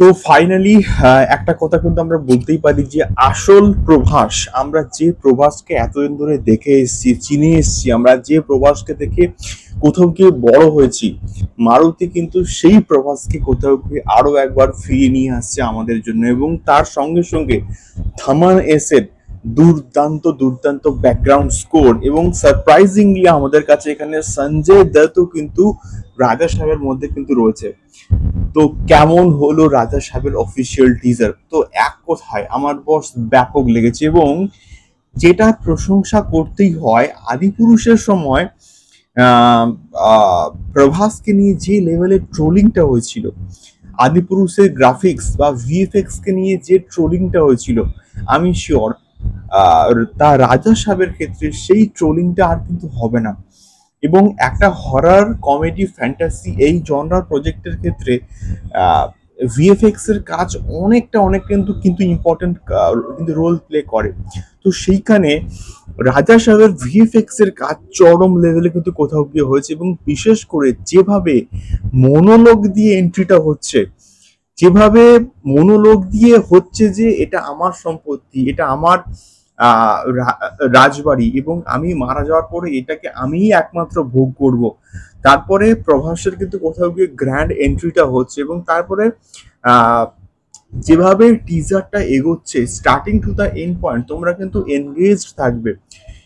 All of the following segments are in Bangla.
তো ফাইনালি একটা কথা কিন্তু আমরা বলতেই পারি যে আসল প্রভাস, আমরা যে প্রভাসকে এতদিন ধরে দেখে এসেছি, চিনে এসেছি, আমরা যে প্রভাসকে দেখে কোথাও গিয়ে বড় হয়েছি, মারুতি কিন্তু সেই প্রভাসকে কোথাও গিয়ে আরো একবার ফিরিয়ে নিয়ে আসছে আমাদের জন্য। এবং তার সঙ্গে সঙ্গে থামান এসের দুর্দান্ত দুর্দান্ত ব্যাকগ্রাউন্ড স্কোর, এবং সারপ্রাইজিংলি আমাদের কাছে এখানে সঞ্জয় দত্তও কিন্তু রাজা সাহেবের মধ্যে কিন্তু রয়েছে। তো কেমন হলো রাজা সাহেবের অফিসিয়াল টিজার? তো এক কথায় আমার বস ব্যাপক লেগেছে। এবং যেটা প্রশংসা করতেই হয়, আদিপুরুষের সময় আহ, প্রভাসকে নিয়ে যে লেভেলের ট্রোলিংটা হয়েছিল, আদিপুরুষের গ্রাফিক্স বা ভিএফএক্স কে নিয়ে যে ট্রোলিংটা হয়েছিল, আমি শিওর তা রাজা সাহেবের ক্ষেত্রে সেই ট্রোলিংটা আর কিন্তু হবে না। এবং একটা হরর কমেডি ফ্যান্টাসি এই জনরার প্রজেক্টের ক্ষেত্রে ভিএফএক্স এর কাজ অনেক কিন্তু কিন্তু ইম্পর্টেন্ট কিন্তু রোল প্লে করে। তো সেইখানে রাজা সাহেবের ভিএফএক্স এর কাজ চরম লেভেলে কিন্তু কোথাও গিয়ে হয়েছে। এবং বিশেষ করে যেভাবে মনোলগ দিয়ে এন্ট্রিটা হচ্ছে, যেভাবে মনোলোগ দিয়ে হচ্ছে যে এটা আমার সম্পত্তি, এটা আমার রাজবাড়ি, এবং আমি মারা যাওয়ার পরে এটাকে আমিই একমাত্র ভোগ করব। তারপরে প্রভাসের কিন্তু কোথাও গিয়ে গ্র্যান্ড এন্ট্রিটা হচ্ছে। এবং তারপরে আহ, যেভাবে টিজারটা এগোচ্ছে starting to the end point, তোমরা কিন্তু এনগেজড থাকবে।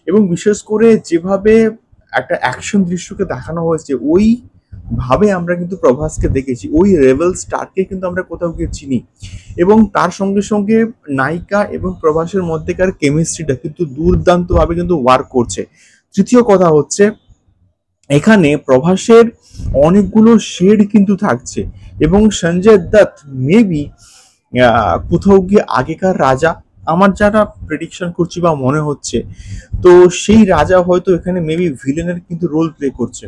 এবং বিশেষ করে যেভাবে একটা অ্যাকশন দৃশ্যকে দেখানো হয়েছে, ওই ভাবে আমরা কিন্তু প্রভাসকে দেখেছি, ওই রেবেল স্টারকে কিন্তু আমরা কোথাও গিয়ে চিনি। এবং তার সঙ্গে সঙ্গে নায়িকা এবং প্রভাসের মধ্যেকার কেমিস্ট্রিটা কিন্তু দুর্দান্ত ভাবে কিন্তু ওয়ার্ক করছে। তৃতীয় কথা হচ্ছে, এখানে প্রভাসের অনেকগুলো শেড কিন্তু থাকছে। এবং সঞ্জয় দত্ত মেবি কোথাও গিয়ে আগেকার রাজা, আমার যারা প্রেডিকশন করছি বা মনে হচ্ছে, তো সেই রাজা হয়তো এখানে মেবি ভিলেনের কিন্তু রোল প্লে করছে।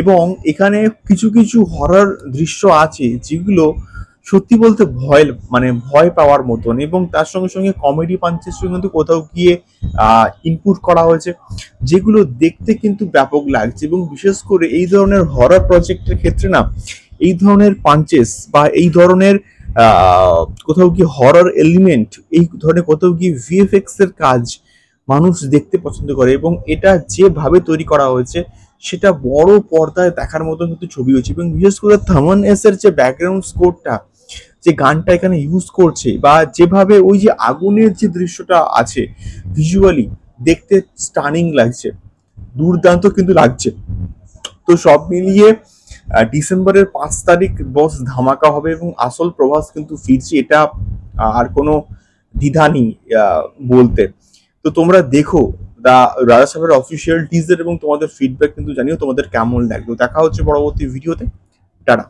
এবং এখানে কিছু কিছু হরর দৃশ্য আছে যেগুলো সত্যি বলতে ভয় পাওয়ার মতন। এবং তার সঙ্গে সঙ্গে কমেডি পাঞ্চেস কিন্তু কোথাও গিয়ে ইনপুট করা হয়েছে, যেগুলো দেখতে কিন্তু ব্যাপক লাগছে। এবং বিশেষ করে এই ধরনের হরর প্রজেক্টের ক্ষেত্রে না, এই ধরনের পাঞ্চেস বা এই ধরনের কোথাও গিয়ে হরর এলিমেন্ট, এই ধরনের কোথাও গিয়ে ভিএফএক্স এর কাজ মানুষ দেখতে পছন্দ করে। এবং এটা যেভাবে তৈরি করা হয়েছে সেটা বড় পর্দায় দেখার মতো কিন্তু ছবি হয়েছে। এবং বিশেষ করে থামান এস এর যে ব্যাকগ্রাউন্ড স্কোরটা, যে গানটা এখানে ইউজ করছে, বা যেভাবে ওই যে আগুনের যে দৃশ্যটা আছে, ভিজুয়ালি দেখতে স্টানিং লাগছে, দুর্দান্ত কিন্তু লাগছে। তো সব মিলিয়ে ডিসেম্বরের 5 তারিখ বস ধামাকা হবে, এবং আসল প্রভাস কিন্তু ফিরছে, এটা আর কোনো দ্বিধা নেই বলতে। তো তোমরা দেখো দা রাজা সাহেবের অফিসিয়াল টিজার, এবং তোমাদের ফিডব্যাক কিন্তু জানিও তোমাদের কেমন লাগলো। দেখা হচ্ছে পরবর্তী ভিডিওতে। টাটা।